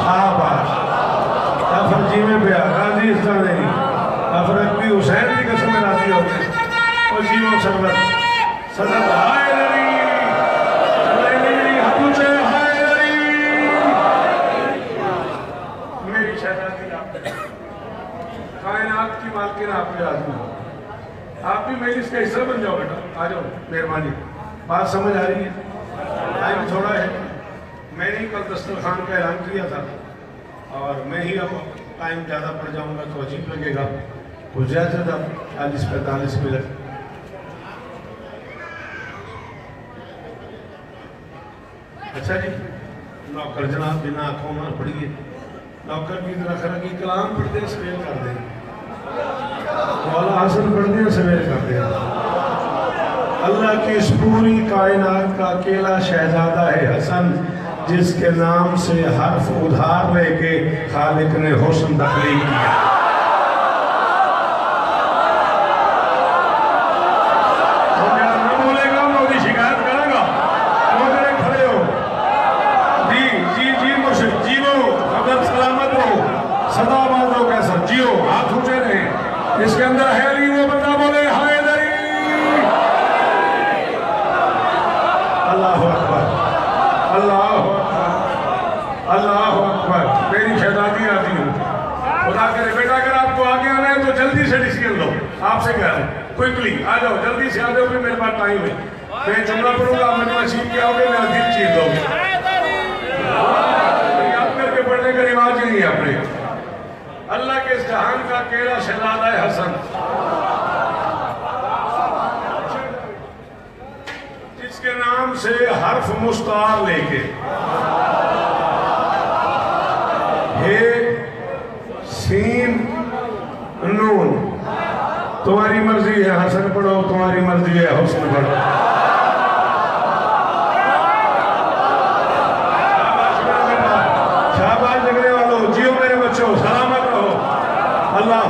शाबाश अफर जीवे पे राजी इस तरह नहीं अफर भी हुसैन की कसम में राजी हो गए और जीवो सरबत सदर हायदरी हायदरी हबूचे हायदरी मेरी शहजादी आप कायनात की मालकिन आप पे आदमी आप भी मेरी इसका हिस्सा बन जाओ बेटा आ जाओ मेहरबानी बात समझ आ रही है टाइम थोड़ा है मैंने ही कल दस्तरखान का ऐलान किया था और मैं ही अब टाइम ज़्यादा पड़ जाऊंगा तो अजीब लगेगा कुछ ज़्यादा 40-45 मिनट अच्छा जी नौकर जनाब बिना आंखों मार पड़िए नौकर की तरह खरा की कलाम पढ़ते हैं सवेर कर दें मौला हसन पढ़ते हैं सवेर कर दें अल्लाह की इस पूरी कायनात का अकेला शहजादा है हसन जिसके नाम से हर्फ उधार लेके खालिक ने हुस्न तख्लीक किया इसके अंदर है नहीं वो बंदा बोले हायदरी अल्लाह अकबर अल्लाह अकबर अल्लाह अकबर मेरी शहजादी आती हूँ खुदा करे बेटा अगर आपको आगे आना है तो जल्दी से डिसीजन लो आपसे कह रहा हूँ क्विकली आ जाओ जल्दी से आ जाओ फिर मेरे पास टाइम है मैं जुमला पढ़ूंगा मैंने नसीब किया होगा मेरा दिल चीज दोगे याद करके पढ़ने का रिवाज ही नहीं है अपने अल्लाह के इस जहान का अकेला शहजादा है हसन जिसके नाम से हर्फ मुस्तार लेके हे सीन नून तुम्हारी मर्जी है हसन पढ़ो तुम्हारी मर्जी है हुस्न पढ़ो शाबाश लगने वालों जियो मेरे बच्चों सलामत अल्लाह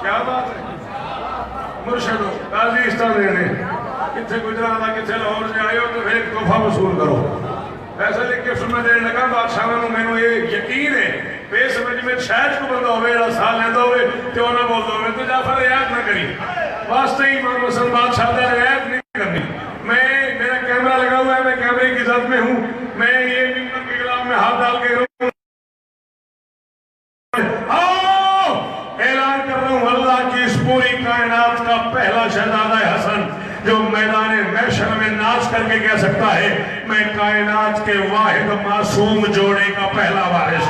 क्या बात है मुर्शदो गाजी इस तरह ने कितने गुजरात कितने लाहौर से आए हो तो फिर एक तोहफा वसूल करो पैसा लिख के सुनना देने लगा बादशाह मैंने ये यकीन है बेसमझ में शायद को बंदा होवे जरा साल लेंदा होवे ते ना बोलदा होवे तो जाफर रियायत ना करी वास्ते ही इमाम हसन बादशाह दा रियायत नहीं करनी मैं मेरा कैमरा लगा हुआ है मैं कैमरे की इजाजत में हूं मैं ये मिंबर के गिलाफ में हाथ डाल के पूरी कायनात का पहला शहजादा है हसन जो मैदान महशर में नाच करके कह सकता है मैं कायनात के वाहिद मासूम जोड़े का पहला वारिस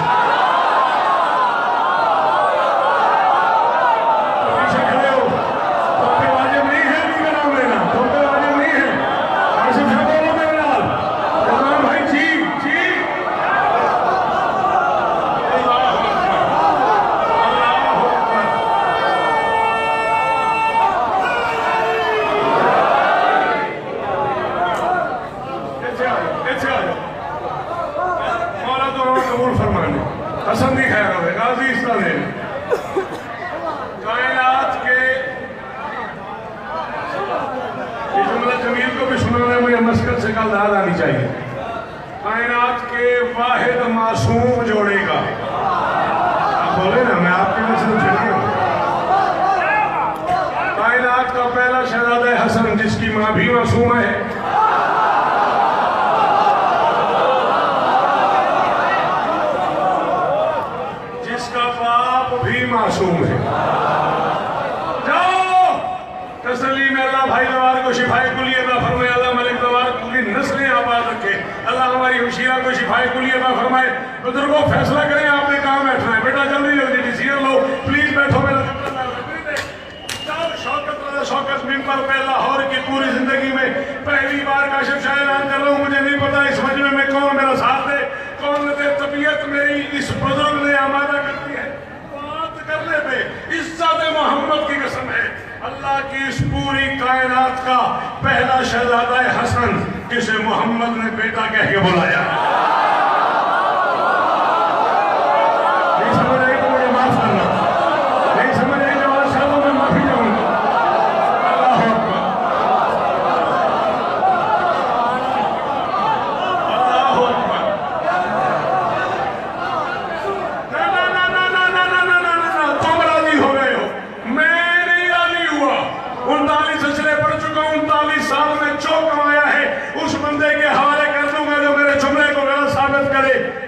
कायनात के जुमला जमील को भी सुनाना मुझे मस्कत से कल याद आनी चाहिए कायनात के वाहिद मासूम जोड़ेगा आप बोले ना मैं आपके मसले कायनात का पहला शहजादा हसन जिसकी माँ भी मासूम है मासूम है जाओ तसल्ली में अल्लाह भाई नवार को शिफाए कुलियत फरमाए अल्लाह मलिक नवार की नस्लें आबाद रखे अल्लाह हमारी हुशिया को शिफाए कुलियत फरमाए बुजुर्गों फैसला करें आपने कहाँ बैठना है बेटा जल्दी जल्दी डिसीजन लो प्लीज बैठो शौकत मिंबर पे लाहौर की पूरी जिंदगी में पहली बार काशिफ शाह ऐलान कर रहा हूँ मुझे नहीं पता इस मजमे में कौन मेरा साथ दे कौन दे तबीयत मेरी इस बुजुर्ग ने आमादा करती है करने पे इज्जत मोहम्मद की कसम है अल्लाह की इस पूरी कायनात का पहला शहजादा हसन जिसे मोहम्मद ने बेटा कह के बुलाया नहीं समझ आई तो मुझे माफ करना नहीं समझ आई तो शब्दों में माफी चाहूंगा अल्लाह अकबर अल्लाह अकबर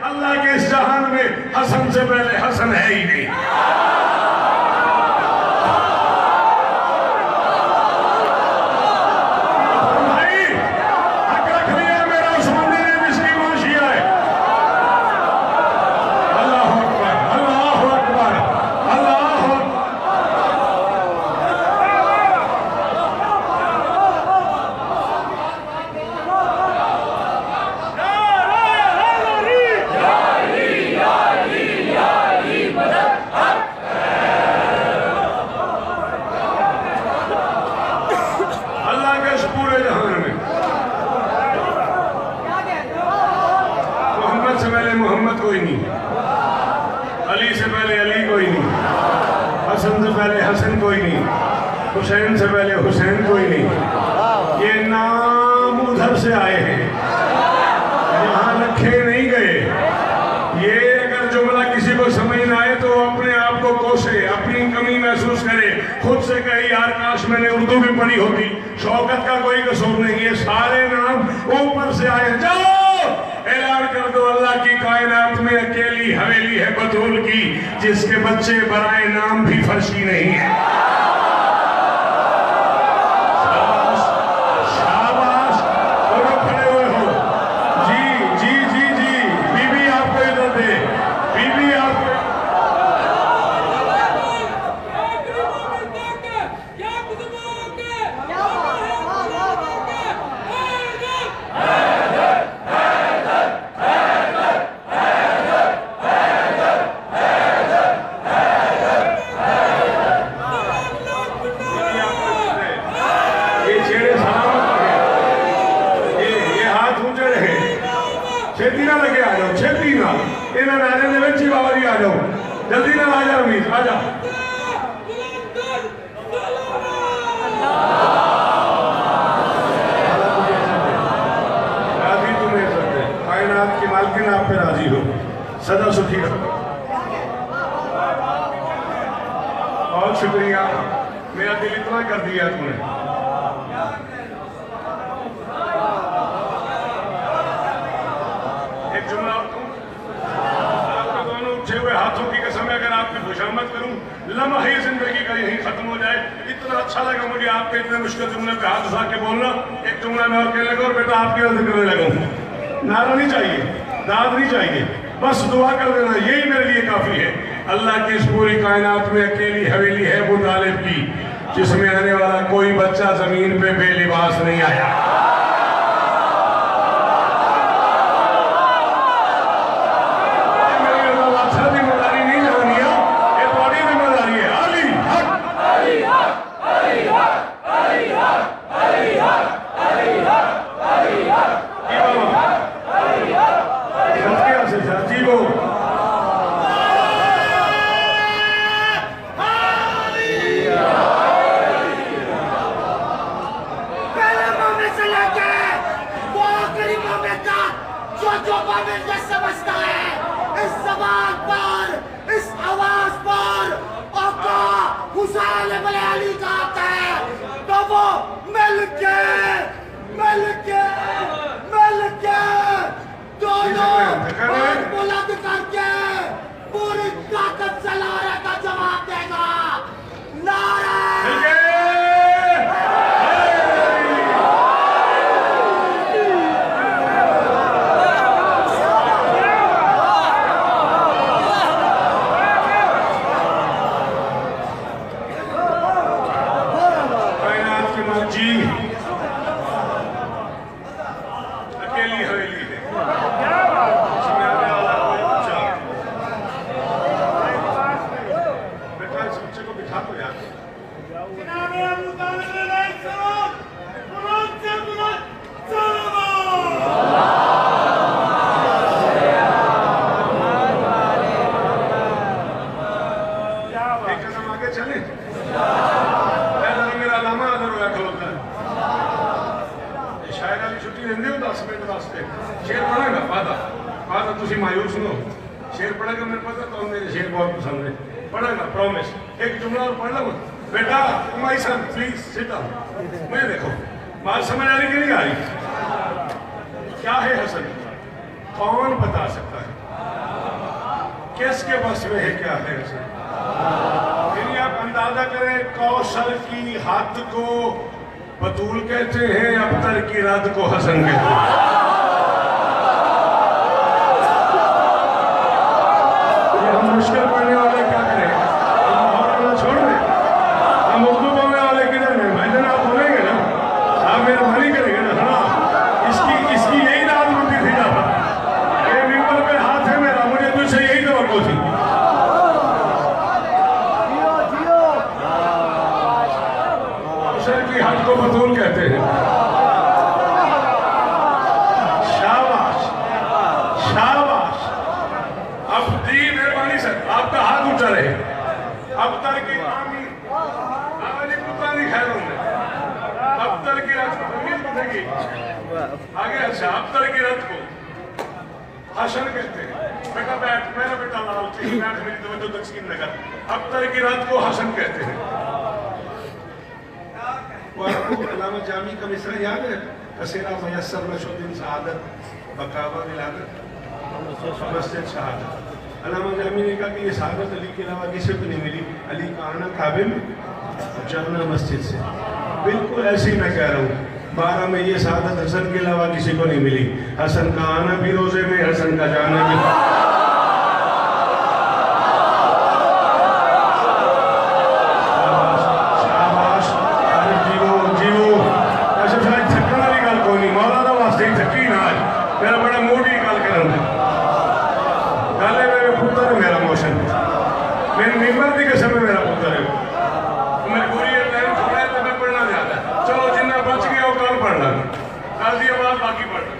अल्लाह के इस जहान में हसन से पहले हसन है ही नहीं। मोहम्मद कोई नहीं, अली से पहले अली कोई नहीं, हसन से पहले हसन कोई नहीं, हुसैन से पहले हुसैन कोई नहीं। ये नाम उधर से आए हैं, यहाँ रखे नहीं गए। ये अगर जुमला किसी को समझ ना आए तो अपने आप को कोसे, अपनी कमी महसूस करे, खुद से कहे यार काश मैंने उर्दू भी पढ़ी होती। शौकत का कोई कसूर नहीं है, सारे नाम ऊपर से आए। जाओ ऐलान कर दो अल्लाह की कायनात में अकेली हवेली है बतूल की, जिसके बच्चे बराए नाम भी फर्शी नहीं है। शाबाश, दोनों खड़े हुए हो। जी जी जी जी, बीबी आपको इधर दे, बीबी आपको। छेती ना लगे, आ जाओ, छेती ना इन्हें नारे ने बच्ची बाबा जी आ जाओ, जल्दी ना आ जाओ, मीज आ जाओ। राजी तुम नहीं सकते, कायनात की मालकिन आप पे राजी हो, सदा सुखी रहो। बहुत शुक्रिया, मेरा दिल इतना कर दिया तुमने। एक जुमला आपके दोनों उठे हुए हाथों की कसम है, अगर आपकी खुशामद करूं लम्हे जिंदगी का यही खत्म हो जाए। इतना अच्छा लगा मुझे आपके इतने मुश्किल जुमले पे हाथ उठा के बोलना। एक जुमला मैं और कहने लगा और बेटा आपकी वजह करने लगा। नारा नहीं चाहिए, दाद नहीं चाहिए, बस दुआ कर देना, यही मेरे लिए काफी है। अल्लाह की इस पूरी कायनात में अकेली हवेली है वो तालिब की, जिसमें आने वाला कोई बच्चा जमीन पे बेलिबास नहीं आया। जो बाबिल ये समझता है इस जबान पर, इस आवाज पर आका हुसैन इब्न अली का आता है, तो वो मिलके दोनों हाथ बुलंद करके पूरी ताकत से नारे का जवाब देगा। नारे जी अकेली हवेली है, बेटा इस बच्चे को बिठा दो यार। एक कदम आगे चले, शायर वाली छुट्टी देंगे हो 10 मिनट वास्ते। शेर पढ़ेगा फादा तुसी मायूस नो, शेर पढ़ेगा, मेरे पता तो मेरे शेर बहुत पसंद है, पढ़ेगा प्रॉमिस। एक जुमला और पढ़ लो बेटा। My son please sit down. मैं देखो बात समझ आ रही कि नहीं आ रही? क्या है हसन? कौन बता सकता है किसके बस में है क्या है ऐसे? फिर आप अंदाजा करें, कौशल की हद को बतूल कहते हैं, अबतर की रद को हसन कहते हैं। ये हम मुश्किल पढ़ने वाले क्या करें, हम और वाला छोड़ दें, हम उर्दू बोलने वाले किधर हैं? भाई जान आप बोलेंगे ना, आप मेहरबानी करेंगे ना। हाँ, इसकी यही रात होती थी ना, ये मिंबर पे हाथ है मेरा, मुझे तुझसे यही तवक्को थी। कौशल की हद को बतूल कहते हैं। शाबाश शाबाश। अब दी मेहरबानी सर, आपका हाथ ऊंचा रहे। अब तक की आमीन आवाज़ कुत्ता नहीं खाया तुमने। अब तक की रात को आगे, अच्छा अब तक की रात को हसन कहते हैं। बेटा बैठ, मेरा बेटा लाल बैठ, मेरी तवज्जो तकसीम न कर। अब तक की रात को हसन कहते हैं। अल्लामा जामी का मिसरा याद है? कसेरा मयस्सर नशुद्दीन सआदत बकावा विलादत मस्जिद शहादत। अल्लामा जामी ने कहा कि ये सआदत अली के अलावा किसी को नहीं मिली। अली का आना काबे में, जाना मस्जिद से। बिल्कुल ऐसे ही मैं कह रहा हूँ, 12 में ये सआदत हसन के अलावा किसी को नहीं मिली। हसन का आना भी रोजे में, हसन का जाना भी। मेरा बड़ा मूड ही गल कर गल है, मेरा पुत्र है, मेरा मोशन मेरी निमर की कसम है, मेरा पुत्र है। मैं पूरी टाइम छोड़ा है तो मैं पढ़ना ज्यादा। चलो जिन्ना बच गया वो कल पढ़ना, कल की आवाज बाकी पढ़ना।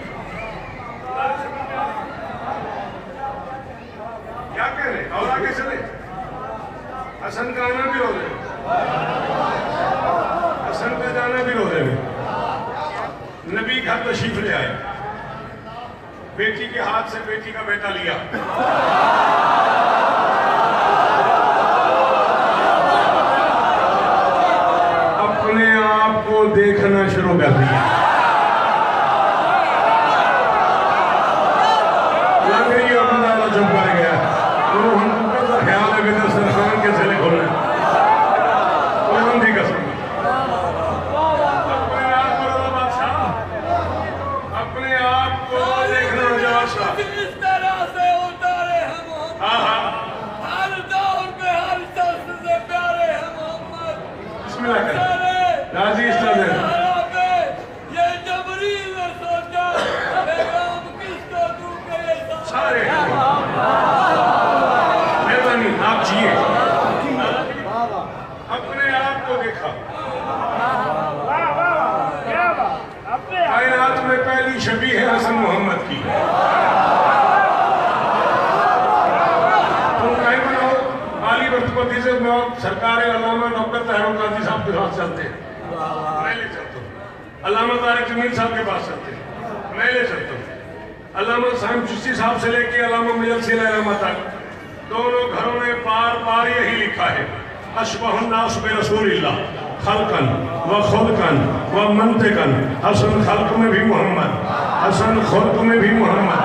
क्या कह रहे और आगे चले? हसन का आना भी रोजे में, हसन का जाना भी रोजे में। नबी घर तशरीफ ले आए, बेटी के हाथ से बेटी का बेटा लिया। अपने आप को देखना शुरू कर दिया। लग रही है बंदा चुप कर गया। तो हमको का ख्याल है कि दस्तरखान के सिले खोलने की कसम। अपने आप को बादशाह, अपने आप को देखना इस तरह से उतारे हम हर दौर के हर शख्स से प्यारे हैं मोहम्मद। बिस्मिल्लाह करें, राजी इस तरह ये जबरील ने सोचा पैगाम किसको दूं के ये सारे मेहरबानी आप जिए। अपने आप को देखा। कायनात में पहली शबी है हसन मोहम्मद की। आली वक्तपति से सरकार अल्लामा डॉक्टर ताहिर काजी साहब के पास चलते हैं, मैं ले चलता हूँ। अल्लामा तारिक जमील साहब के पास चलते हैं, मैं ले चलता हूँ। अल्लामा साहिब चिश्ती साहब से लेके अल्लामा मियां सिला अल्लामा तक दोनों घरों में बार बार यही लिखा है, अशबहुन नास बि रसूलिल्लाह खल्कन व खुल्कन व मंतिकन। हसन खल्क में भी मोहम्मद, हसन खुल्क में भी मोहम्मद,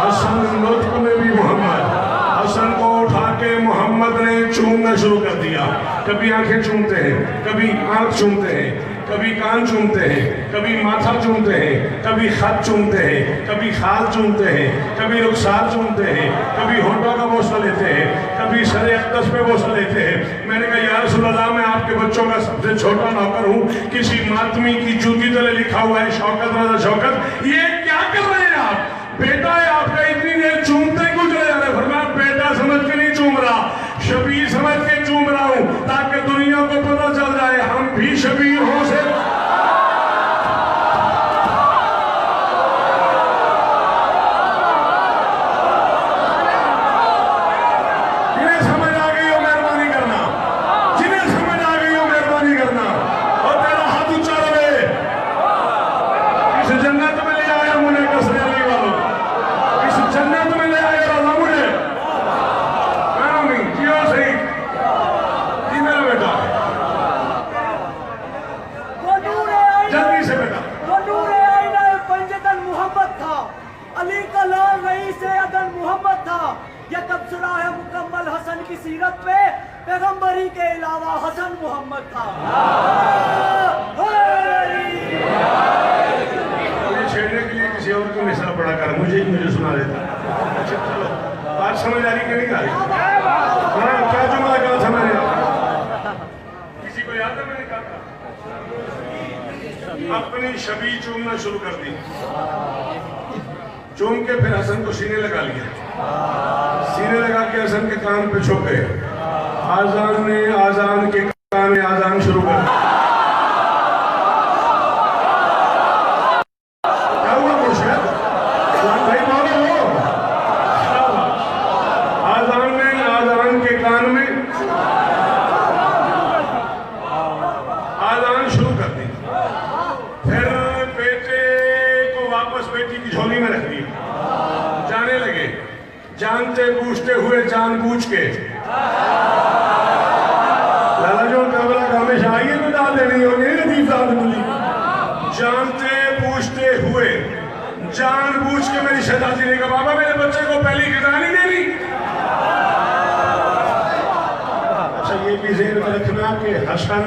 हसन लुत्फ में भी मोहम्मद। हसन को उठा के मोहम्मद ने चूमना शुरू कर दिया। कभी आंखें चूमते हैं, कभी आंख चूमते हैं, कभी कान चूमते हैं, कभी माथा चूमते हैं, कभी खत चूमते हैं, कभी खाल चूमते हैं, कभी रुखसार चूमते हैं, कभी होठों का बोसा लेते हैं, कभी सर अक़दस पे बोसा लेते हैं। मैंने कहा या रसूल अल्लाह, मैं आपके बच्चों का सबसे छोटा नौकर हूँ, किसी मातमी की जूती तले लिखा हुआ है शौकत रज़ा शौकत। ये क्या कर रहे हैं आप? बेटा है आपका, इतनी देर चूमते क्यों चले जा रहे? फरमाया बेटा समझ के नहीं चूम रहा, शबीर समझ के चूम रहा हूं, ताकि दुनिया को पता चल जाए हम भी शबीर हो से। जिन्हें समझ आ गई हो मेहरबानी करना, जिन्हें समझ आ गई हो मेहरबानी करना। और तेरा हाथ ऊंचा रहे, इस जन्नत में ले आया मोहम्मद था। यह तबसरा है मुकम्मल हसन की सीरत पे, पैगंबरी के अलावा हसन मोहम्मद था। छेड़ने के लिए किसी और को मिसरा पड़ा कर मुझे सुना देता। अच्छा चलो, बात समझ आ रही कि नहीं आ रही? हाँ, क्या जुमला क्या समझ रहे? किसी को याद है मैंने कहा था? अपनी छवि चूमना शुरू कर दी, चूम के फिर हसन को सीने लगा लिया, सीने लगा के हसन के कान पे छुप गए। आजान ने आजान के कान में आजान शुरू कर दी। क्या हुआ मुर्शिद? भाई बोलो। आजान ने आजान के कान में आजान शुरू कर दी। फिर बेटे को वापस बेटी की झोली में रख दिया, जाने लगे जानते पूछते हुए जानबूझ के। लाला जो काबला का हमेशा आइए तो डाल देनी होगी लतीफ साहब बोली। जानते पूछते हुए जानबूझ के मेरी शहजादी ने कहा बाबा मेरे बच्चे को पहली गिरा नहीं देनी। अच्छा ये भी ज़हन में रखना कि हसन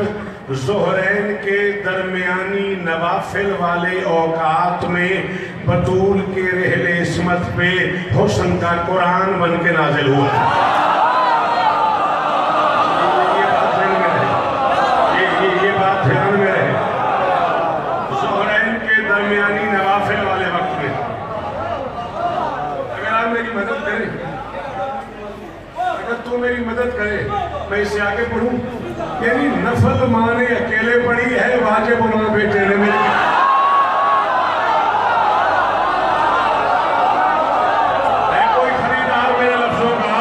ज़ोहरैन के दरमियानी नवाफिल वाले औकात में बतूल के रहले इस्मत पे हुस्न का कुरान बन के नाजिल हुआ। ये बात ध्यान में रहे। ज़ोहरैन के दरमियानी नवाफिल वाले वक्त में अगर आप मेरी मदद करें, अगर तू मेरी मदद करे, मैं इससे आगे पढ़ूं। यानी नफल माने अकेले पड़ी है, वाजिब मां बेटे ने मेरे। है कोई खरीदार मेरे लफ्जों का?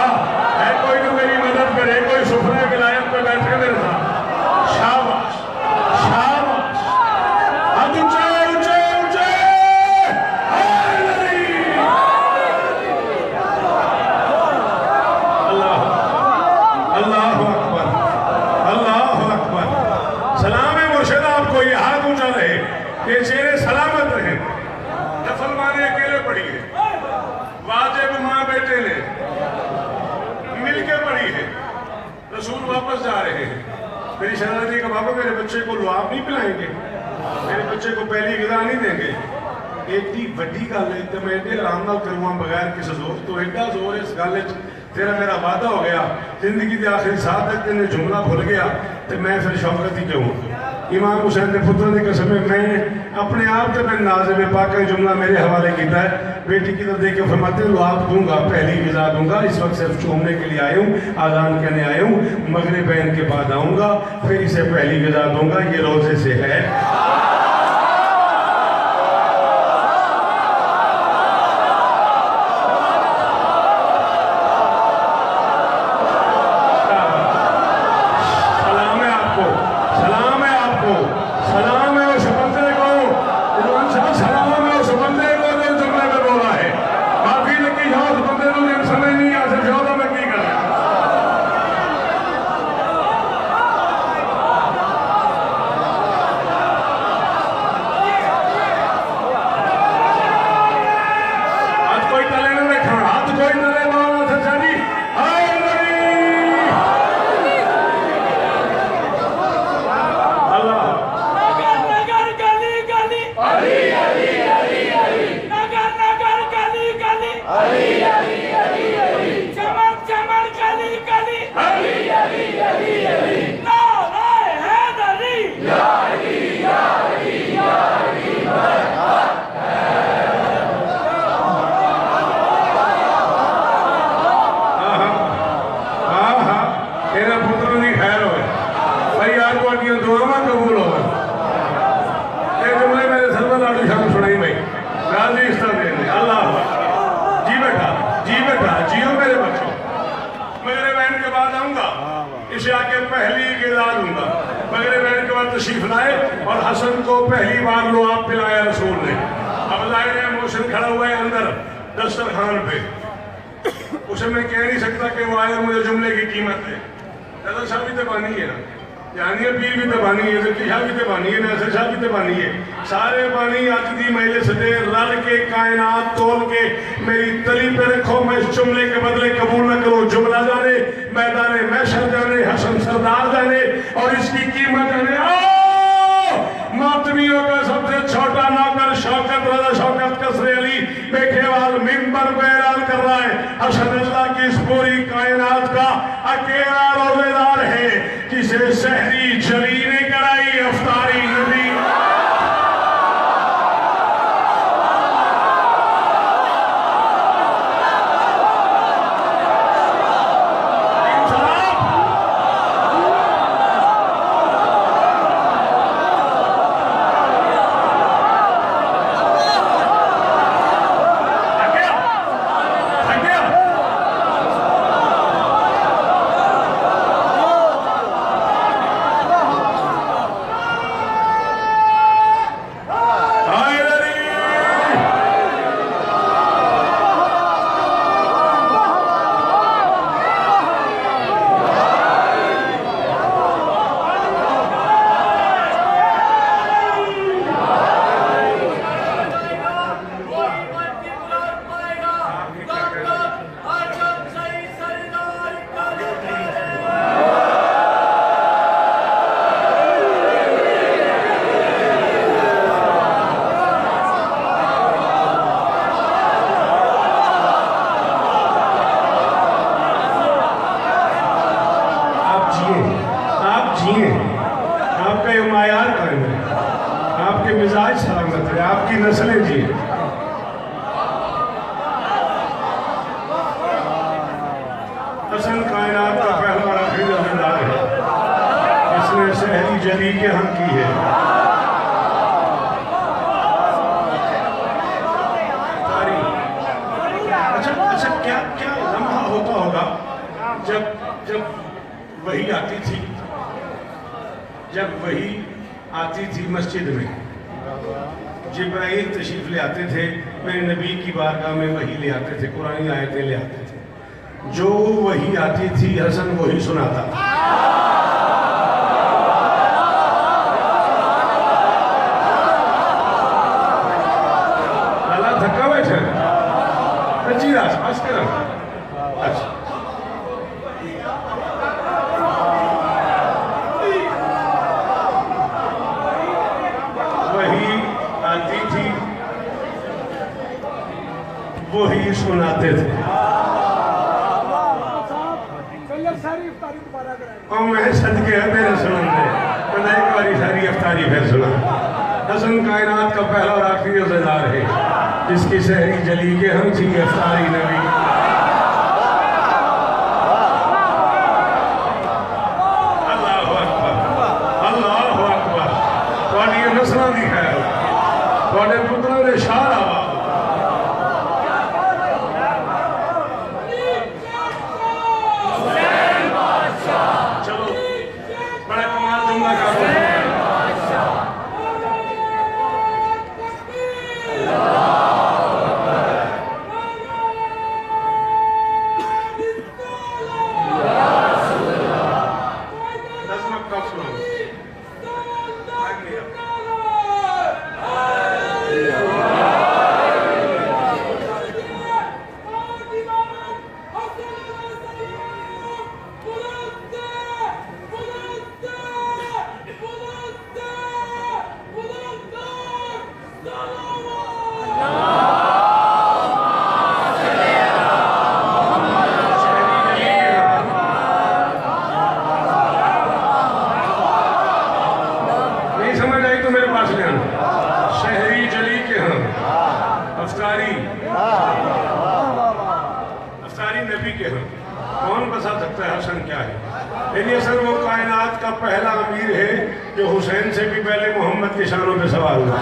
है कोई जो मेरी मदद करे? कोई सुफरे विलायत पे बैठे मेरे साथ? शाबाश शाबाश, हाथ ऊंचे ऊंचे ऊंचे। अल्लाह अल्लाह अकबर, अल्लाह अकबर। सलाम है मुर्शिद आपको, ये हाथ ऊंचा रहे, ये चेहरे सलामत रहे। नफल माने अकेले पड़ी है, वाजिब माँ बेटे ने मिलके पड़ी है। रसूल वापस जा रहे हैं, मेरी शहजादी का बाबा मेरे बच्चे को लुआब नहीं पिलाएंगे, मेरे बच्चे को पहली गिदा नहीं देंगे। एडी वड्डी गल है तो मैं एडे आराम नाल करूँगा बगैर किसी जोर तो। एडा जोर इस गल तेरा मेरा वादा हो गया, जिंदगी के आखिरी साथ तक तेने जुमला भूल गया तो मैं फिर शौकत ही क्यों? इमाम हुसैन के पुत्र की कसम मैं अपने आप से मैं नाज़िम पाक का जुमला मेरे हवाले किया है। बेटी की तरफ देख के फरमाते हैं लुआब दूंगा, पहली गिज़ा दूंगा, इस वक्त सिर्फ चूमने के लिए आया हूँ, आज़ान कहने आया हूँ, मगरिब बैन के बाद आऊँगा, फिर इसे पहली गिज़ा दूंगा। ये रोज़े से है। इसे आके पहली गिरा दूंगा। मगरिब बैन के बाद तशरीफ लाए और हसन को पहली बार लुआब पिलाया रसूल ने। अब ज़ाहिर मोहसिन खड़ा हुआ है अंदर दस्तरखान पे, उसे मैं कह नहीं सकता कि वो आया मुझे जुमले की कीमत है। दादा साहब तो बानी है ना, यानी पीर भी तो बानी है, शाह भी तो बानी है, नासिर शाह भी तो बानी है, सारे बानी अज दी मजलिस दे रल के कायनात तोल के मेरी तली पे रखो। मैं इस जुमले के बदले कबूल न करो, जुमला जाने, मैदान महशर जाने, हसन सरदार जाने और इसकी कीमत जाने। मातमियों का सबसे छोटा नौकर शौकत रजा शौकत कसरे अली बेखेवाल मिंबर को ऐलान कर रहा है, हसन अल्लाह की इस पूरी कायनात का अकेला रोजेदार है जिसे शहरी जली ने कराई अफ्तारी नबी। आपका ये मायार कायम है, आपके मिजाज सलामत है, आपकी नस्लें जी। हसन कायनात का पहला आखिरी जमींदार है, इसने शहरी जली के हम की है। अच्छा क्या क्या लम्हा होता होगा जब वही आती थी, जब वही आती थी मस्जिद में, जिब्राइल तशरीफ ले आते थे, मेरे नबी की बारगाह में वही ले आते थे, कुरानी आयतें ले आते थे, जो वही आती थी हसन वही सुनाता था। लाला थका बैठे जी राज करो। अच्छा वही सुनाते थे और मैं सदके है मेरे सुनते मैं एक बारी सारी अफ्तारी फिर सुना। हसन कायनात का पहला और आखिरी रोजेदार है जिसकी शहरी जली के हम थी अफ्तारी नबी। अल्लाह अकबर अल्लाह अकबर। थोड़ी नस्लों की खैर, थोड़े पुत्रों ने शार आवा अफ्तारी नबी के हम कौन बता सकता है हसन क्या है। लेकिन हसन वो कायनात का पहला अमीर है जो हुसैन से भी पहले मोहम्मद के शानों पे सवार हुआ।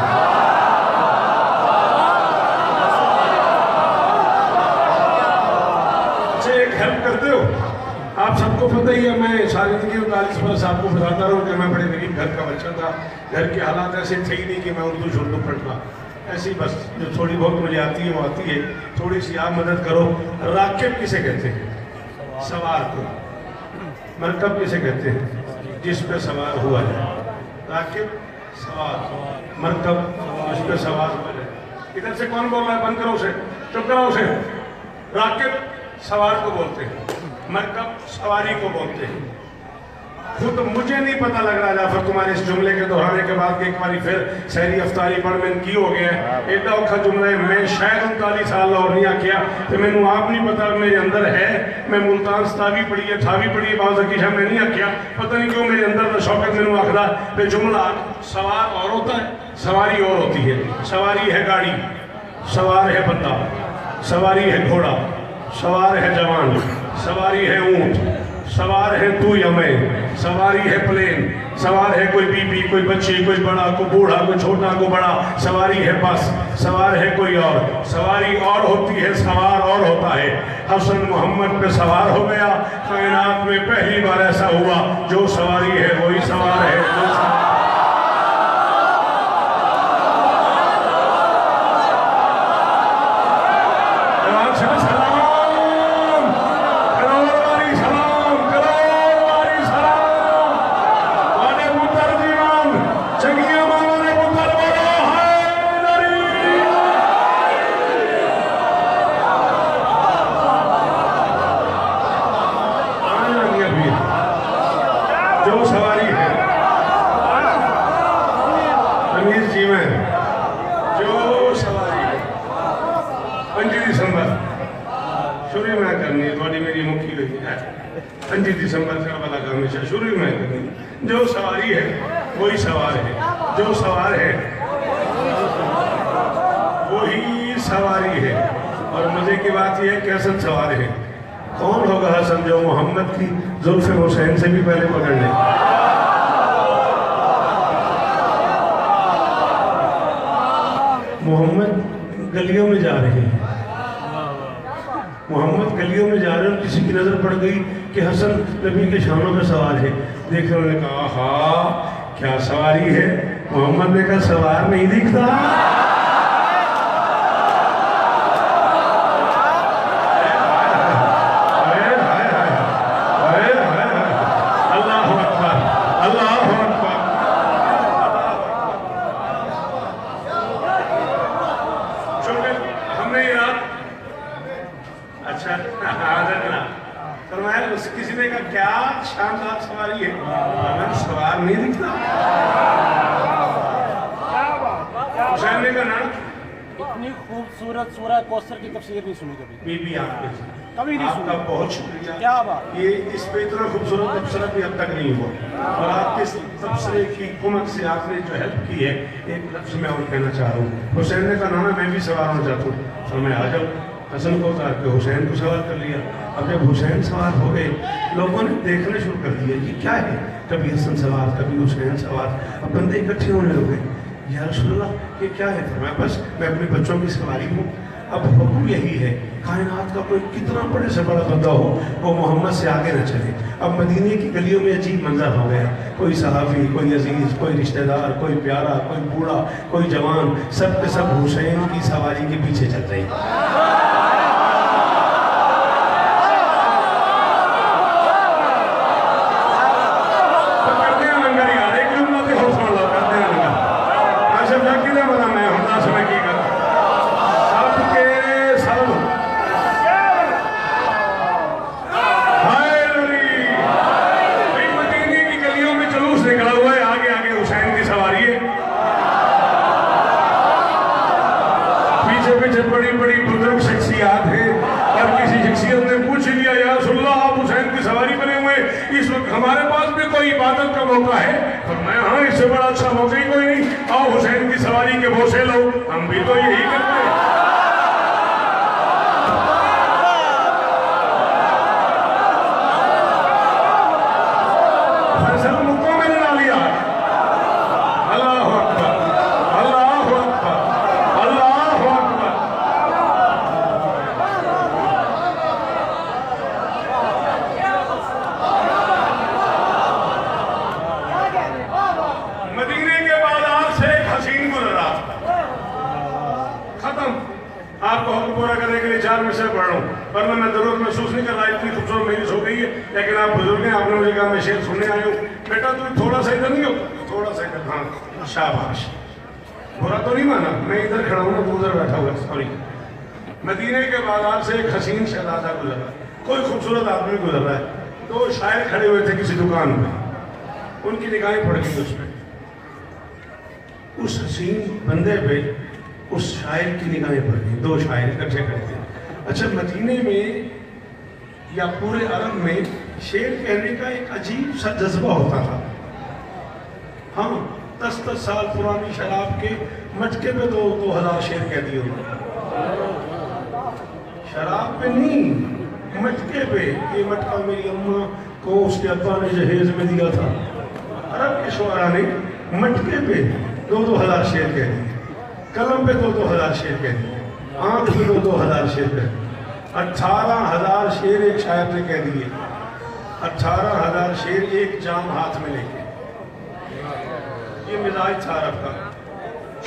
अच्छा एक हेल्प करते हो, आप सबको पता ही है मैं सारी जिंदगी 40 वर्ष आपको बताता रहूँ कि मैं बड़े गरीब घर का बच्चा था, घर के हालात ऐसे थे ही नहीं कि मैं उर्दू शुरू पढ़ता, ऐसी बस जो थोड़ी बहुत मुझे आती है वो आती है, थोड़ी सी आप मदद करो। राकिब किसे कहते हैं? सवार को। मरकब किसे कहते हैं? जिस पे सवार हुआ जाए, राकिब सवार, मरकब जिस पे सवार हुआ जाए। इधर से कौन बोल रहा है? बंद करो उसे, चुप करो उसे। राकिब सवार को बोलते हैं, मरकब सवारी को बोलते हैं। खुद मुझे नहीं पता लग रहा जाफर तुम्हारे इस जुमले के दोहराने के बाद कि एक बार फिर सहरी अफ्तारी पढ़ मैं की हो गया है। एडा औखा जुमला है, मैं शायद 39 साल और नहीं आखिया तो मैनू आप नहीं पता मेरे अंदर है। मैं मुल्तान सतावी पढ़ी है, अठावी पढ़ी है, बाज़ हकीशा मैं नहीं आखिया, पता नहीं क्यों मेरे अंदर तो शौकत मैनू आखदा पे जुमला सवार और होता है, सवारी और होती है। सवारी है गाड़ी, सवार है बंदा, सवारी है घोड़ा, सवार है जवान, सवारी है ऊंट, सवार है तू या मैं, सवारी है प्लेन, सवार है कोई बीबी, कोई बच्ची, कोई बड़ा, कोई बूढ़ा, कोई छोटा, कोई बड़ा, सवारी है बस, सवार है कोई और, सवारी और होती है, सवार और होता है। हसन मोहम्मद पे सवार हो गया। कायनात में पहली बार ऐसा हुआ, जो सवारी है वही सवार है। जो सवारी है अमीर जी में, जो सवारी है 5 दिसंबर शुरू में करनी थोड़ी मेरी मुखी हुई है। 5 दिसंबर से वाला काम हमेशा शुरू में करनी। जो सवारी है वही सवार है, जो सवार है वही सवारी है। और मजे की बात यह है कि हसन सवार है। कौन होगा हसन जो मोहम्मद की जुल्फ़े हुसैन से भी पहले पकड़ ले? मोहम्मद गलियों में जा रहे हैं, मोहम्मद गलियों में जा रहे हैं और किसी की नजर पड़ गई कि हसन नबी के शानों पे सवार है। देख रहे उन्होंने कहा हाँ क्या सवारी है? मोहम्मद ने कहा सवार नहीं दिखता। किसी ने कहा क्या शानदार सवारी है, सवार नहीं दिखता। हुसैन ने कहा ना इतनी खूबसूरत सूरह कौसर की तफसीर नहीं सुनी कभी। बीबी आपके कभी नहीं सुनी। आपका बहुत शुक्रिया। क्या बात। ये इस पे इतना खूबसूरत तबसरा भी अब तक नहीं हुआ और आपके इस तबसरे की कुमत से आपने जो हेल्प की है, एक लफ्ज़ में और कहना चाह रहा हूँ। हुसैन ने कहा ना मैं भी सवार होना चाहता हूँ, तो मैं आ जाऊँ। हसन को उतार के हुसैन को सवार कर लिया। अब जब हुसैन सवार हो गए, लोगों ने देखना शुरू कर दिया कि क्या है, कभी हसन सवार, कभी हुसैन सवार। अब बंदे इकट्ठे होने लगे, या रसूलल्लाह ये क्या है? मैं बस मैं अपने बच्चों की सवारी हूँ। अब हुक्म यही है, कायनात का कोई कितना बड़े से बड़ा बंदा हो वो मोहम्मद से आगे न चले। अब मदीने की गलियों में अजीब मंजर हो गया, कोई सहाफ़ी, कोई अजीज़, कोई रिश्तेदार, कोई प्यारा, कोई बूढ़ा, कोई जवान, सब के सब हुसैन की सवारी के पीछे चल रहे। बड़ी बड़ी बुजुर्ग शख्सियात है और किसी शख्सियत ने पूछ लिया या रसूलल्लाह आप हुसैन की सवारी बने हुए, इस वक्त हमारे पास भी कोई इबादत का मौका है? और मैं हाँ इससे बड़ा अच्छा मौका ही कोई नहीं, आओ हुसैन की सवारी के बोसे लो। हम भी तो यही करते हैं। फैसल मुक्कों में लड़ा लिया। अल्लाह अकबर, अल्लाह अकबर, अल्लाह अकबर। मदीने के बाद आपसे एक हसीन गुजरा, खत्म। से पढ़ रहा हूँ, वरना मैं जरूरत महसूस नहीं कर रहा, इतनी खूबसूरत मेरी हो गई है। लेकिन आप बुजुर्ग हैं, आपने मुझे कहा मैं शेर सुनने आया हूँ। बेटा तुम थोड़ा सा इधर नहीं हो, थोड़ा सा इधर, हाँ शाबाश, बुरा तो नहीं माना, मैं इधर खड़ा हूँ ना, तो उधर बैठा हुआ, सॉरी। मदीने के बाजार से एक हसीन शहजादा गुजरा, कोई खूबसूरत आदमी गुजर रहा है, दो शायर खड़े हुए थे किसी दुकान में, उनकी निगाहें पड़ गई उसमें, उस हसीन बंदे पे उस शायर की निगाहें पड़ गई। दो शायर इकट्ठे खड़े थे। अच्छा, मदीने में या पूरे अरब में शेर कहने का एक अजीब सा जज्बा होता था। हाँ, 10-10 साल पुरानी शराब के मटके पे 2000 शेर कह दिए उन्होंने, शराब पे नहीं, मटके पे। ये मटका मेरी अम्मा को उसके अब्बा ने जहेज में दिया था। अरब के शुअरा ने मटके पे 2-2000 शेर कह दिए, कलम पे 2-2000 शेर कह दिए, आंख पे 2-2000 शेर कह दिए, 18,000 शेर एक शायर ने कह दिए, 18,000 शेर एक जाम हाथ में लेके। ये मिजाज था अरब का,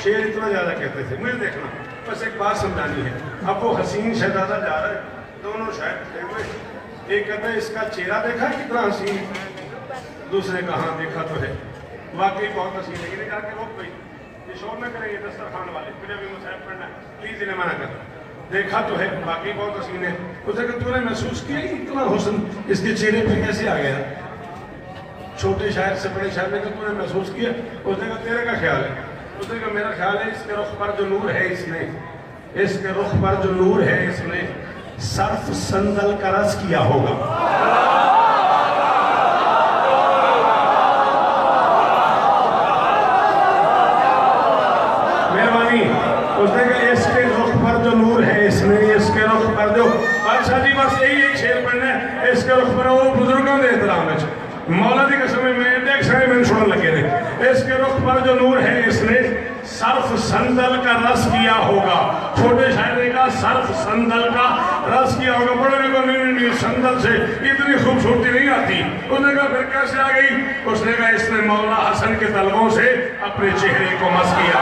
शेर इतना ज्यादा कहते थे। मुझे देखना, बस एक बात समझानी है। अब वो हसीन शहजादा जा रहा है, दोनों शायर खड़े हुए, एक कहता है इसका चेहरा देखा कितना हसीन, दूसरे का हाँ देखा तो है, वाकई बहुत हसीन है। ये जाके रोक गई, ये शोर न करेंगे दस्तरखान वाले, मुझे भी मुसाहिब पढ़ना है, प्लीज इन्हें मना कर। देखा तो है, बाकी बहुत हसीन है। उसे कहा तूने महसूस किया इतना हुस्न इसके चेहरे पे कैसे आ गया? छोटे शायर से बड़े शायर ने कहा तूने महसूस किया? उसने कहा तेरे का ख्याल है? उसने कहा मेरा ख्याल है इसके रुख पर जो नूर है, इसके रुख पर जो नूर है, इसने सर्फ संदल का रस किया होगा। मेहरबानी। उसने कहा इसके रुख पर जो नूर है, इसके रुख पर जो, बादशाह जी बस यही एक शेर पढ़ना है, इसके रुख पर वो बुजुर्गों के एहतराम है, मौला जी के समय में देख समय में सुनने लगे थे। इसके रुख पर जो नूर है, इसने सर्फ संदल का रस किया होगा। छोटे शायर ने कहा सर्फ संदल का रस किया होगा। बड़े को नहीं, संदल से इतनी खूबसूरती नहीं आती। उसने कहा फिर कैसे आ गई? उसने कहा इसने मौला हसन के तलवों से अपने चेहरे को मस किया।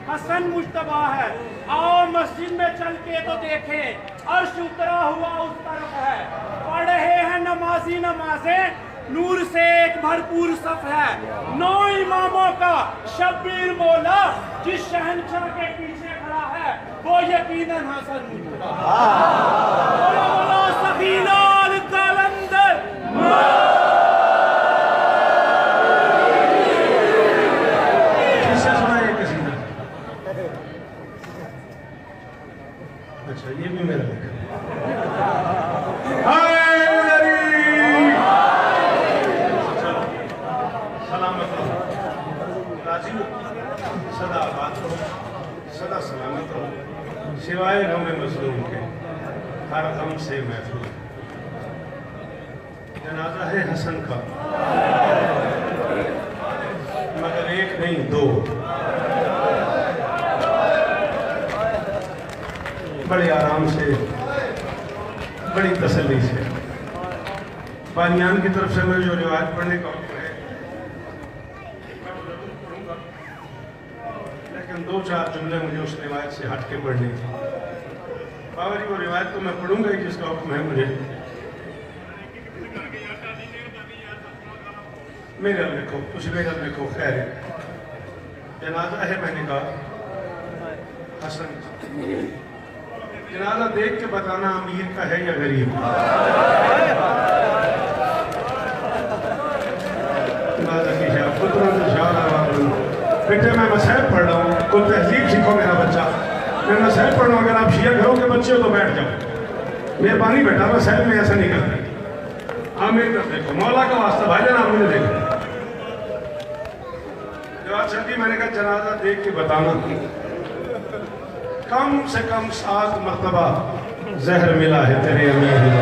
हसन मुश्तबा है। आओ मस्जिद में चल के तो देखें, अर्श उतरा हुआ उस तरफ है, पढ़ रहे हैं नमाजी नमाजें, नूर से एक भरपूर सफ है। 9 इमामों का शब्बीर मौला जिस शहंशाह के पीछे खड़ा है, वो यकीनन हसन मुश्तबा। सफीलाल कलंदर अच्छा, ये भी मेरा लिखा। सलामत रहो, राजी सदा आबाद रहो, सदा सलामत रहो, सिवाय गम मजलूम के हर गम से महफूज। जनाजा है हसन का, मगर एक नहीं 2। बड़े आराम से, बड़ी तसल्ली से, बानियान की तरफ से मैं जो रिवायत पढ़ने का हुक्म है, मैं वो जरूर पढ़ूंगा, लेकिन 2-4 जुमले मुझे उस रिवायत से हट के पढ़ने थे। बाबा जी वो रिवायत तो मैं पढ़ूंगा ही जिसका हुक्म है मुझे। मेरे अब लिखो, कुछ मेरे अब लिखो, खैर है। जनाजा है, मैंने कहा हसन। जनाजा देख के बताना अमीर का है या गरीब। बेटे मैं मसहब पढ़ रहा हूँ, कुछ तहजीब सीखो मेरा बच्चा। मैं मसहब पढ़ रहा हूँ, अगर आप शिया घरों के बच्चे हो तो बैठ जाओ। मेहरबानी बेटा, मसहब में ऐसा नहीं करते। आमिर का देखो, मौला का वास्ता भाईजान, आप मुझे देखो। बादशाह जी मैंने कहा जनाजा देख के बताना, कम से कम 7 मरतबा जहर मिला है तेरे अमीर को।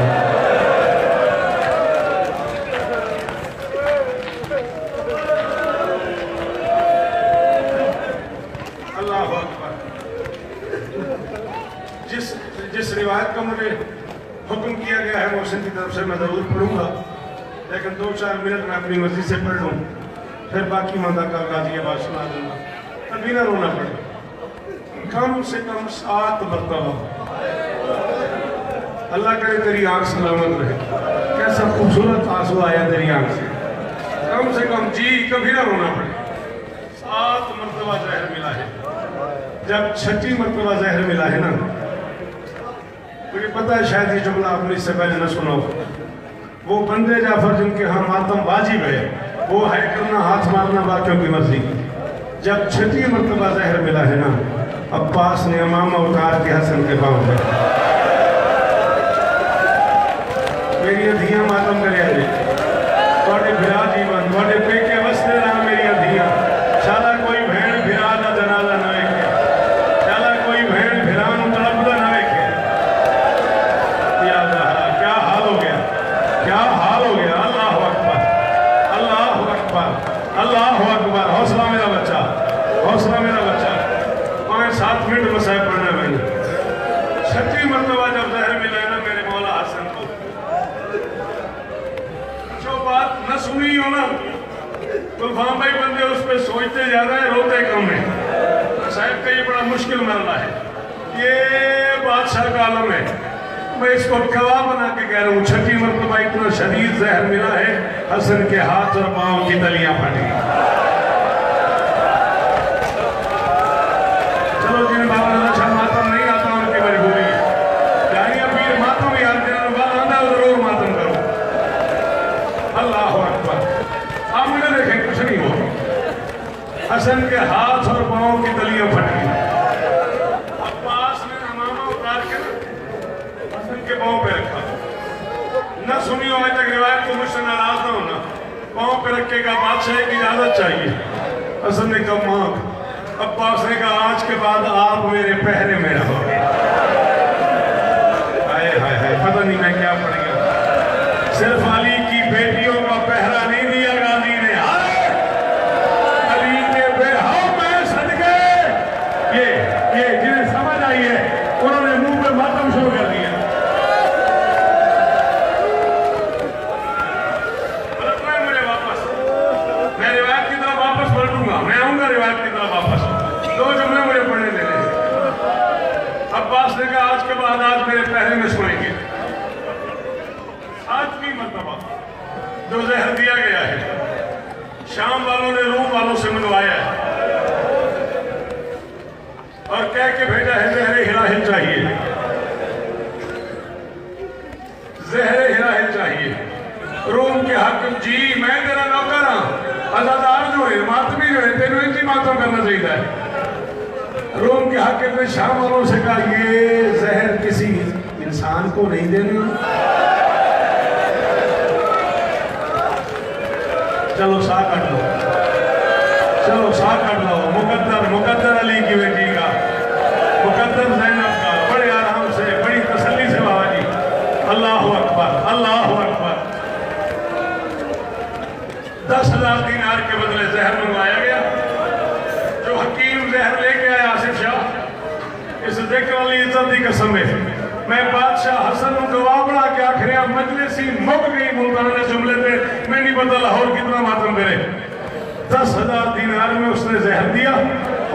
अल्लाह अकबर। जिस रिवायत का मुझे हुक्म किया गया है मोहसिन की तरफ से मैं जरूर पढ़ूंगा, लेकिन 2-4 मिनट में अपनी मर्जी से पढ़ लूँ, फिर बाकी मादा का गाजी आवाज सुना दूंगा, तभी ना रोना पड़े। कम से कम 7 मरतबा। अल्लाह करे तेरी आंख सलामत रहे। कैसा खूबसूरत आंसू आया तेरी आंख से। कम से कम जी कभी ना रोना पड़े। 7 मरतबा जहर मिला है। जब 6ठी मरतबा जहर मिला है ना, मुझे पता है शायद ये जुमला आपने इससे पहले न सुना हो। वो बंदे जाफर जिनके यहाँ मातम वाजिब है, वो है करना हाथ मारना बाकियों की मर्जी। जब 6ठी मरतबा जहर मिला है ना, अब्बास ने इमामा उतार के हसन के पाँव पे मेरी अधियाँ मातम करे थोड़े भिरा जीवन थोड़े पेके वसते रहा मेरी अधियाँ। शाला कोई भेड़ भिरा ना जनाजा न वेखे, शाला कोई भेड़ भिरा तड़पदा न वेखे। क्या हाल हो गया, क्या हाल हो गया। अल्लाह अकबर, अल्लाह अकबर, अल्लाह अकबर। हौसला मेरा बच्चा, हौसला मेरा बच्चा। 5-7 मिनट मसाइब पढ़ना मैंने। 6ठी मरतबा जब जहर मिला ना मेरे मौला हसन को, जो बात न सुनी हो ना, गुलफाम भाई बंदे उस पर सोचते ज्यादा है, रोते कम है। साहब का ये बड़ा मुश्किल मरला है, ये बादशाह का आलम है। मैं इसको गवाह बना के कह रहा हूँ, 6ठी मरतबा इतना शदीद जहर मिला है, हसन के हाथ और पाँव की तलियां फटी। चलो जिन बाबा अच्छा मातम नहीं आता उनकी मजबूरी है, जानिए पीर मातम याद देना आंदा जरूर मातम करो। अल्लाह अकबर। आप मुझे देखें, कुछ नहीं हो। हसन के हाथ और पाँव की तलियां फटी। अब्बास ने इमामा उतार के हसन के पाँव पे रखा। न सुनी हो आज तक रिवायत को, मुझसे नाराज ना होना। पाँव पे रखेगा, बादशाह की इजाजत चाहिए। हसन ने कहा मांग। अब्बास ने कहा आज के बाद आप मेरे पहरे में रहोगे। हाय हाय हाय, पता नहीं मैं क्या पड़ गया। सिर्फ अली की बेटियों का पहरा नहीं दिया गाजी ने। अली के बेहाव में सदके, ये जिन्हें समझ आई है उन्होंने मुंह पे मातम शुरू कर दिया। मुझे वापस, मैं रिवायत की तरफ वापस पलटूंगा, मैं आऊंगा रिवायत की तरफ वापस। 2 जुमले मुझे पढ़ने देने। अब्बास ने कहा आज के बाद आज मेरे पहरे में सोएंगे। 7वीं मरतबा जो जहर दिया गया है, शाम वालों ने रूम वालों से मंगवाया है और कह के भेजा है जहर हिराहिल चाहिए, जहर हिराहिल चाहिए। रूम के हाकिम जी मैं तेरा नौकर हाँ, अजादार जो है मातमी जो है तेनों इतनी मातम करना चाहिए। रोम के हाकिम ने शाम वालों से कहा ये जहर किसी इंसान को नहीं देना। चलो सा काट लो, चलो सा काट लो। मुकद्दर अली की बेटी का, मुकद्दर ज़ैनब का, बड़े आराम से बड़ी तसल्ली से बाबा जी। अल्लाह अकबर, अल्लाह अकबर। 10,000 दीनार के बदले जहर मंगवाया गया। जो हकीम जहर लेके आया आसिफ शाह, इस जिक्र वाली इज्जत की कसम है, मैं बादशाह हसन गवाह बना के आखिर मजलिसी मुक गई मुल्तान जुमले पे, मैं नहीं पता लाहौर कितना मातम करे। 10,000 दीनार में उसने जहर दिया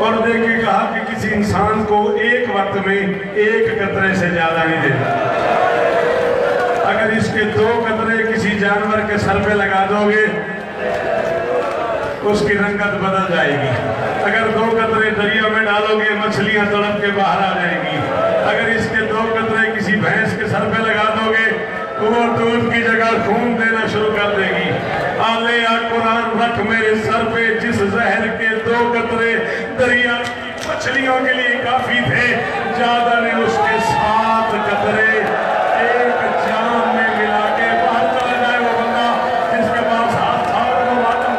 और दे के कहा कि किसी इंसान को एक वक्त में 1 कतरे से ज्यादा नहीं देना। अगर इसके 2 कतरे किसी जानवर के सर पे लगा दोगे उसकी रंगत बदल जाएगी। अगर 2 कतरे दरिया में डालोगे मछलियां तड़प के बाहर आ जाएंगी। अगर इसके 2 कतरे किसी भैंस के सर पे लगा दोगे तो वो दूध की जगह खून देना शुरू कर देगी। आले या कुरान रख मेरे सर पे, जिस जहर के 2 कतरे दरिया की मछलियों के लिए काफी थे, ज्यादा ने उसके 7 कतरे एक जाम में मिला के बाहर चला जाए। वो बंदा जिसके पास हाथ था वो मातम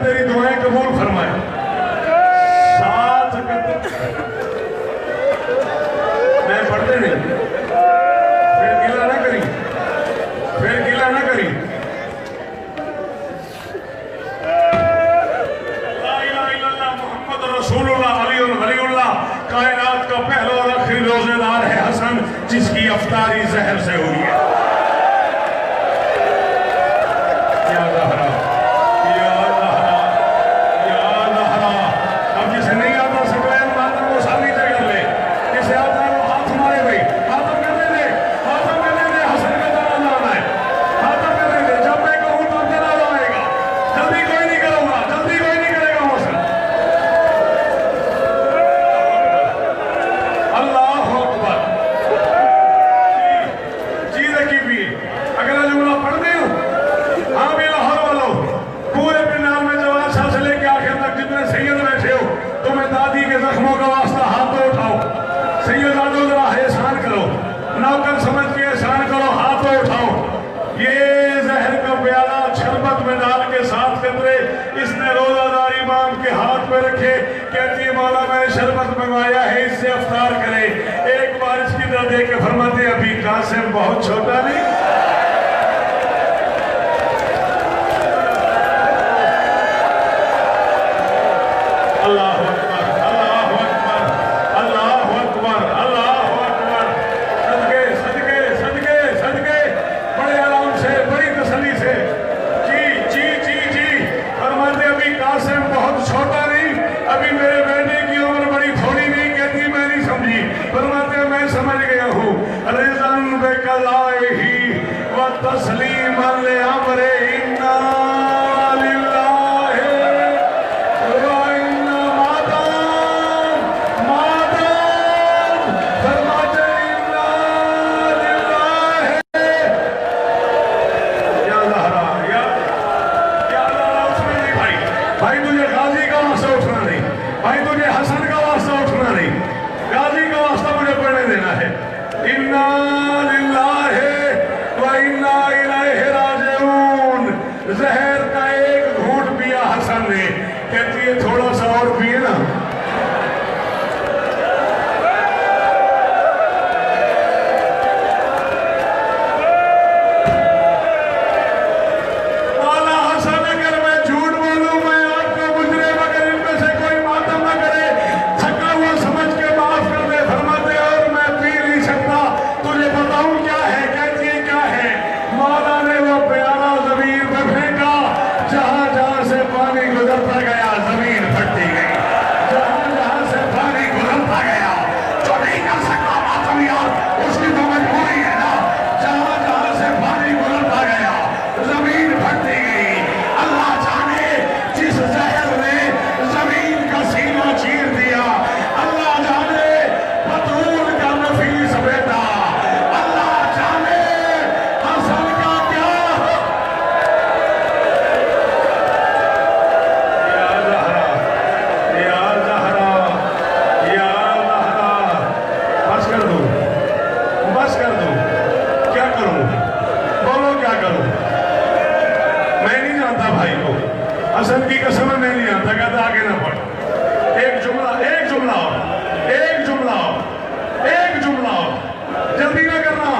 तेरी दुआएं कबूल फरमाए। साथ मैं पढ़ते नहीं, फिर गिला ना करी, फिर गिला ना करी। ला इलाहा इल्लल्लाह मुहम्मद रसूलुल्लाह वलीउल्लाह, कायनात का पहला और आखिरी रोजेदार है हसन, जिसकी अफ्तारी जहर से हुई है। या ज़हरा, या ज़हरा, या ज़हरा। अब जिसे नहीं आता सकलैन मातम वो सामने कर ले, जिसे आता है वो हाथ मारे भाई, हाथम करने दे, हाथम करने दे। हसन का जनाजा आना है, हाथम करने दे। जब मैं कहूँ तब जनाजा आएगा। जल्दी कोई नहीं करूँगा, जल्दी कोई नहीं करेगा हसन। अल्लाह अकबर। जी रखी अगला जुमला पढ़ दे। हाँ भी लाहौर वालों, पूरे पिनाल में जवान शाह से लेके आखिर तक जितने सैयद बैठे हो, तुम्हें दादी के जख्मों का वास्ता हाथ तो उठाओ। सैयद आदो जरा एहसान करो, नौकर समझ के एहसान करो, हाथ तो उठाओ। ये जहर का प्याला शरबत में डाल के 7 कतरे इसने रोजादार इमाम के हाथ पे रखे। कहती है मौला मैंने शरबत मंगवाया है, इससे अफ्तार करे। एक बार इसकी तरह देख के फरमाते अभी कासिम बहुत छोटा नहीं। अल्लाह अकबर, अल्लाह अकबर, अल्लाह अकबर, अल्लाह अकबर। सदके सदके सदके सदके, बड़े आराम से, बड़ी तसल्ली से। जी जी जी जी फरमाते अभी कासिम बहुत छोटा नहीं, अभी मेरे बेटे की उम्र बड़ी थोड़ी नहीं। कहती मैं नहीं समझी। फरमाते मैं समझ गया हूँ। रिज़न बिकलाइही व तस्लीमन लिअम्रे इन्ना लिल्लाहि व इन्ना मातम फरमाते इन्ना लिल्लाहि। या ज़हरा, या ज़हरा उठना नहीं भाई, भाई तुझे गाजी का वास्ता उठना नहीं, भाई तुझे हसन का वास्ता उठना नहीं, गाजी का वास्ता मुझे पढ़ने देना है। इन्ना लिल्लाहि व इन्ना इलैहि राजिऊन। जहर का एक घूंट पिया हसन ने। कहती है थोड़ा सा और पिए ना। मौला हसन अगर मैं झूठ बोलूं मैं आपको गुजरे मगर इनमें से कोई मातम न करे, थका हुआ समझ के माफ कर दे। फरमाते और मैं पी नहीं सकता, तुझे बताऊं क्या है। कहती है क्या है। मौला ने वो प्याला जमीन पे फेंका, जहां जहां से पानी गुजरता गया जमीन फटती गई, जहां जहां से पानी गुजरता गया। जो नहीं कर सकता मातम यार, उसकी तो मजबूरी है ना। जहां जहां से पानी गुजरता गया जमीन फटती गई। अल्लाह जाने जिस जहर ने जमीन का सीना चीर दिया, अल्लाह जाने बतूल का नफीस बेटा, अल्लाह जाने हसन का क्या। या ज़हरा, या ज़हरा, या ज़हरा। बस कर दो, बस कर दो। क्या करूं, बोलो क्या करूं। मैं नहीं जानता भाई को, हसन की कसम है मैं नहीं जानता। कहता आगे ना पढ़। एक जुमला, एक जुमला और, एक जुमला और, एक जुमला और। जल्दी ना करना,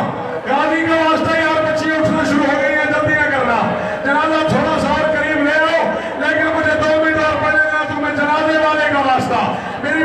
गाजी का वास्ता यार बच्ची उठना शुरू हो गई है, जल्दी ना करना। जनाजा थोड़ा सा और करीब ले आओ, लेकिन मुझे 2 मिनट और पढ़ लेना। तुम्हें जनाजे वाले का वास्ता, मेरी